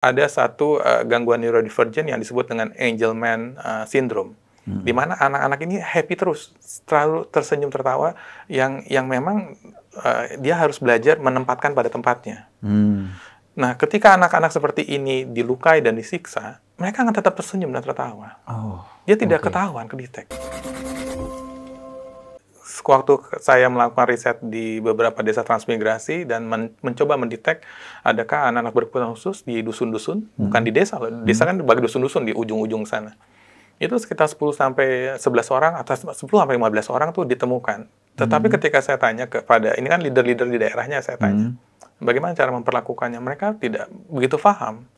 Ada satu, gangguan neurodivergent yang disebut dengan Angelman, syndrome. Di mana anak-anak ini happy terus, selalu tersenyum tertawa, yang memang, dia harus belajar menempatkan pada tempatnya. Nah, ketika anak-anak seperti ini dilukai dan disiksa, mereka akan tetap tersenyum dan tertawa. Oh, Dia tidak oke. ketahuan, kedetek. Waktu saya melakukan riset di beberapa desa transmigrasi dan mencoba mendetek adakah anak-anak berkebutuhan khusus di dusun-dusun, bukan di desa loh. Desa kan bagi dusun-dusun di ujung-ujung sana. Itu sekitar 10 sampai 11 orang atau 10 sampai 15 orang tuh ditemukan. Tetapi ketika saya tanya kepada, ini kan leader-leader di daerahnya, saya tanya, bagaimana cara memperlakukannya? Mereka tidak begitu paham.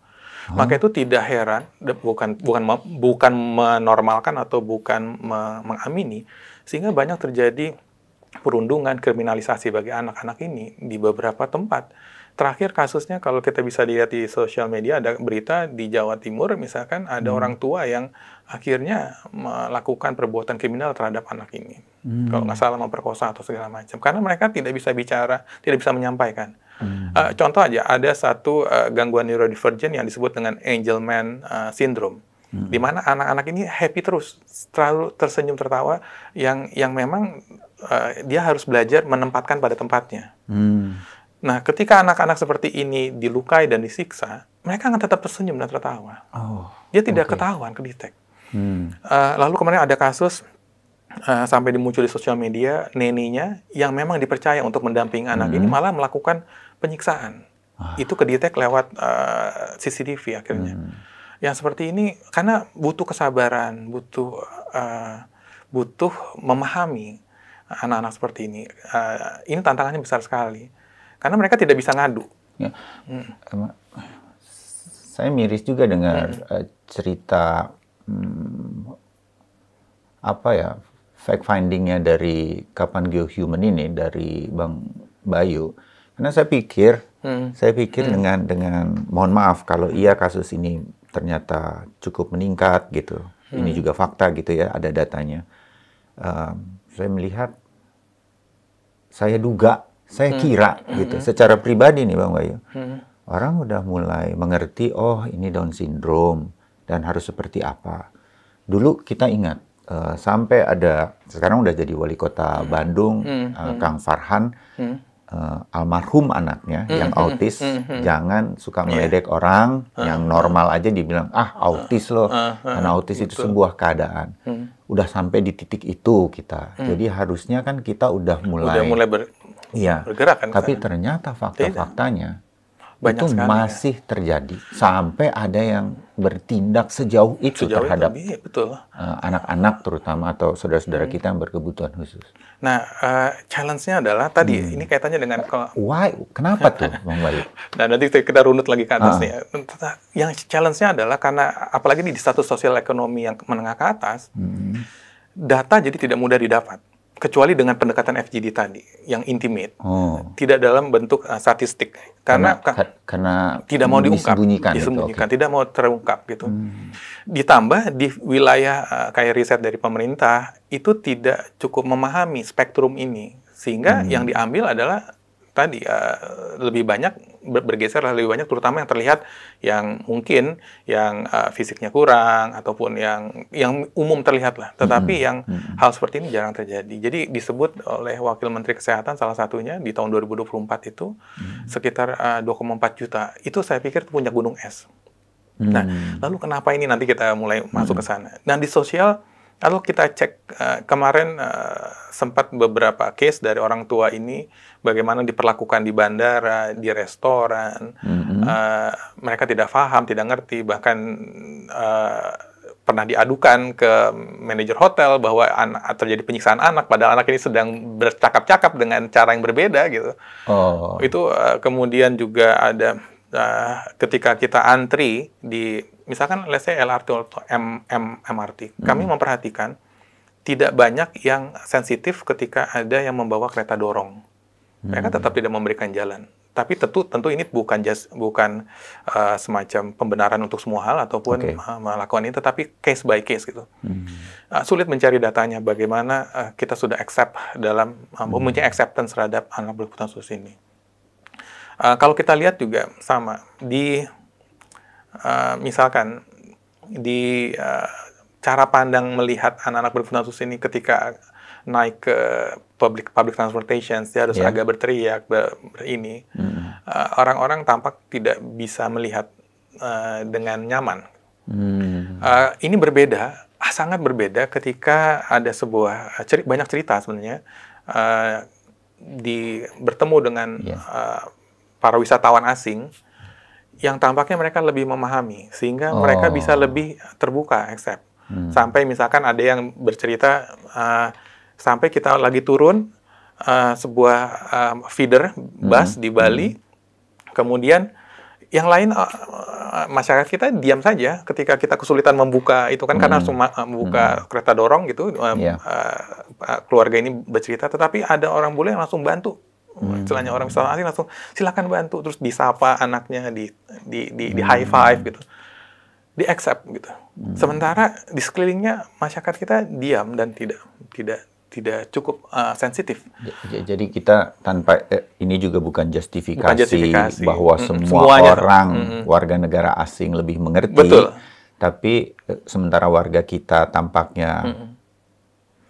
Maka itu tidak heran, bukan menormalkan atau bukan mengamini, sehingga banyak terjadi perundungan, kriminalisasi bagi anak-anak ini di beberapa tempat. Terakhir kasusnya kalau kita bisa lihat di sosial media, ada berita di Jawa Timur misalkan ada orang tua yang akhirnya melakukan perbuatan kriminal terhadap anak ini. Kalau nggak salah memperkosa atau segala macam. Karena mereka tidak bisa bicara, tidak bisa menyampaikan. Contoh aja, ada satu gangguan neurodivergent yang disebut dengan Angelman, syndrome. Di mana anak-anak ini happy terus, selalu tersenyum tertawa, yang memang dia harus belajar menempatkan pada tempatnya. Nah, ketika anak-anak seperti ini dilukai dan disiksa, mereka akan tetap tersenyum dan tertawa. Dia tidak ketahuan, kedetek. Lalu kemarin ada kasus, sampai dimuncul di sosial media, neneknya yang memang dipercaya untuk mendampingi anak ini malah melakukan penyiksaan. Itu kedetek lewat CCTV akhirnya. Yang seperti ini karena butuh kesabaran, butuh memahami anak-anak seperti ini. Ini tantangannya besar sekali. Karena mereka tidak bisa ngadu. Ya. Saya miris juga dengar cerita fact findingnya dari Kapan Geohuman ini dari Bang Bayu. Karena saya pikir dengan mohon maaf kalau iya kasus ini ternyata cukup meningkat gitu. Ini juga fakta gitu ya, ada datanya. Saya melihat, saya duga, saya kira gitu, secara pribadi nih Bang Bayu, orang udah mulai mengerti, oh ini Down syndrome dan harus seperti apa. Dulu kita ingat, sampai ada, sekarang udah jadi wali kota Bandung, Kang Farhan, almarhum anaknya yang autis, jangan suka meledek orang yang normal aja dibilang, autis loh, karena autis itu sebuah keadaan. Udah sampai di titik itu kita, jadi harusnya kan kita udah mulai bergerak kan. Tapi ternyata fakta-faktanya itu sekali, masih terjadi sampai ada yang bertindak sejauh itu terhadap anak-anak terutama atau saudara-saudara kita yang berkebutuhan khusus. Nah, challenge-nya adalah tadi ini kaitannya dengan why? Kenapa tuh, Bang Bayu? Nah, nanti kita runut lagi ke atas nih. Yang challenge-nya adalah karena apalagi di status sosial ekonomi yang menengah ke atas, data jadi tidak mudah didapat. Kecuali dengan pendekatan FGD tadi, yang intimate. Tidak dalam bentuk statistik. Karena tidak mau diungkap. Disembunyikan, tidak mau terungkap gitu. Ditambah di wilayah kayak riset dari pemerintah, itu tidak cukup memahami spektrum ini. Sehingga yang diambil adalah tadi lebih banyak bergeser lebih banyak, terutama yang terlihat yang mungkin yang fisiknya kurang ataupun yang umum terlihat lah. Tetapi yang hal seperti ini jarang terjadi. Jadi disebut oleh Wakil Menteri Kesehatan salah satunya di tahun 2024 itu sekitar 2,4 juta. Itu saya pikir puncak gunung es. Nah, lalu kenapa ini nanti kita mulai masuk ke sana. Dan di sosial, kalau kita cek kemarin sempat beberapa case dari orang tua ini bagaimana diperlakukan di bandara, di restoran, mereka tidak paham, tidak ngerti, bahkan pernah diadukan ke manajer hotel bahwa terjadi penyiksaan anak, padahal anak ini sedang bercakap-cakap dengan cara yang berbeda gitu. Itu kemudian juga ada ketika kita antri di misalkan let's say LRT atau MRT, kami memperhatikan tidak banyak yang sensitif ketika ada yang membawa kereta dorong. Mereka tetap tidak memberikan jalan. Tapi tentu ini bukan semacam pembenaran untuk semua hal ataupun melakukan ini, tetapi case by case gitu. Sulit mencari datanya bagaimana kita sudah accept dalam mempunyai acceptance terhadap anak berkebutuhan khusus ini. Kalau kita lihat juga sama di misalkan di cara pandang melihat anak-anak berkebutuhan khusus ini ketika naik ke public transportation, dia harus agak berteriak, ini. Orang-orang tampak tidak bisa melihat dengan nyaman. Ini berbeda, sangat berbeda ketika ada sebuah banyak cerita sebenarnya bertemu dengan para wisatawan asing yang tampaknya mereka lebih memahami sehingga mereka bisa lebih terbuka, accept. Sampai misalkan ada yang bercerita sampai kita lagi turun sebuah feeder bus di Bali, kemudian yang lain masyarakat kita diam saja ketika kita kesulitan membuka itu kan karena harus membuka kereta dorong gitu. Keluarga ini bercerita, tetapi ada orang bule yang langsung bantu. Istilahnya orang wisatawan asing langsung silakan bantu, terus disapa anaknya, di high five gitu, di accept gitu. Sementara di sekelilingnya masyarakat kita diam dan tidak cukup sensitif. Jadi kita tanpa ini juga bukan justifikasi bahwa semua orang warga negara asing lebih mengerti. Betul. Tapi sementara warga kita tampaknya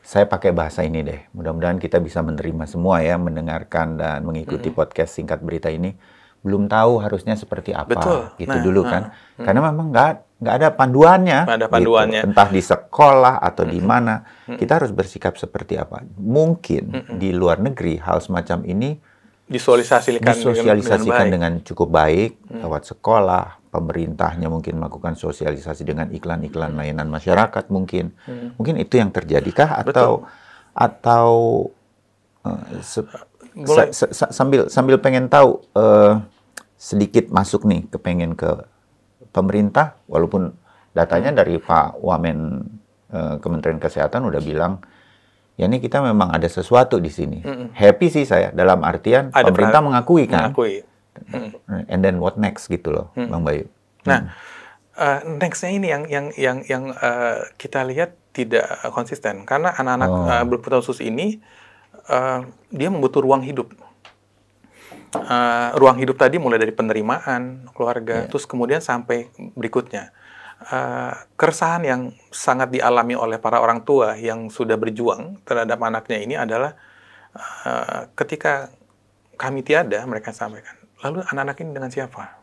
saya pakai bahasa ini deh. Mudah-mudahan kita bisa menerima semua ya, mendengarkan dan mengikuti podcast Singkat Berita ini. Belum tahu harusnya seperti apa. Betul. Gitu dulu kan. Karena memang nggak ada panduannya. Nggak ada panduannya. Gitu. Entah di sekolah atau di mana. Kita harus bersikap seperti apa. Mungkin di luar negeri hal semacam ini disosialisasikan dengan cukup baik lewat sekolah. Pemerintahnya mungkin melakukan sosialisasi dengan iklan-iklan layanan masyarakat mungkin. Mungkin itu yang terjadikah atau sambil pengen tahu sedikit masuk nih, kepengen ke pemerintah, walaupun datanya dari Pak Wamen Kementerian Kesehatan udah bilang, ya ini kita memang ada sesuatu di sini. Happy sih saya, dalam artian pemerintah mengakui kan. And then what next gitu loh, Bang Bayu. Nah, nextnya ini yang kita lihat tidak konsisten, karena anak-anak berkebutuhan khusus ini dia membutuhkan ruang hidup. Ruang hidup tadi mulai dari penerimaan keluarga, terus kemudian sampai berikutnya. Keresahan yang sangat dialami oleh para orang tua yang sudah berjuang terhadap anaknya ini adalah ketika kami tiada, mereka sampaikan, lalu anak-anak ini dengan siapa?